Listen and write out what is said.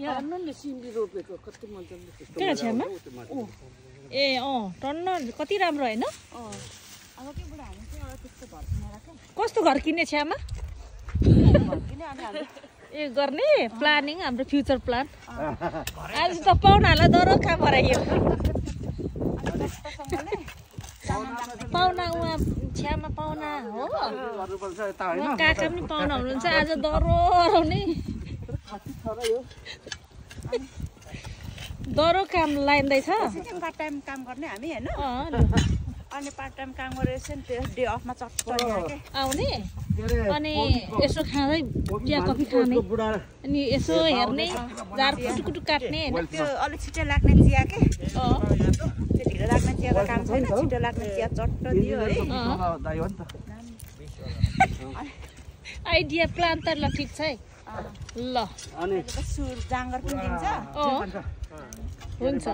यहाँ सिमी रोपेको कति मजाले कहाँ छेउमा ए टन्न कति राम्रो हैन अब के बुढा हामी चाहिँ अब त्यस्तो घर किनेर के कस्तो घर किन्ने छेउमा किने अनि हाम्रो ए गर्ने प्लानिङ हाम्रो फ्युचर प्लान आज त पाहुनालाई दरो खा भराइयो पाहुना उहाँ छ्यामा पाहुना हो काका पनि पाहुना हुनुहुन्छ आज दरो हराउने दरो काम लाइँदैछ पार्ट टाइम काम गर्ने हामी हैन अनि पार्ट टाइम काम गरेर चाहिँ डे अफमा चट्ट आउने अनि यसो खाँदै चिया कफी खाने अनि यसो हेर्ने झार कुटुकुटु काट्ने हैन त्यो अलि छिटो लाग्ने चिया के त्यो ढिलो लाग्ने चियाको काम छैन छिटो लाग्ने चिया चट्ट दियो है आइडिया प्लान त ल ठिक छ है ल अनि सुर जाँगर पनि दिन्छ हुन्छ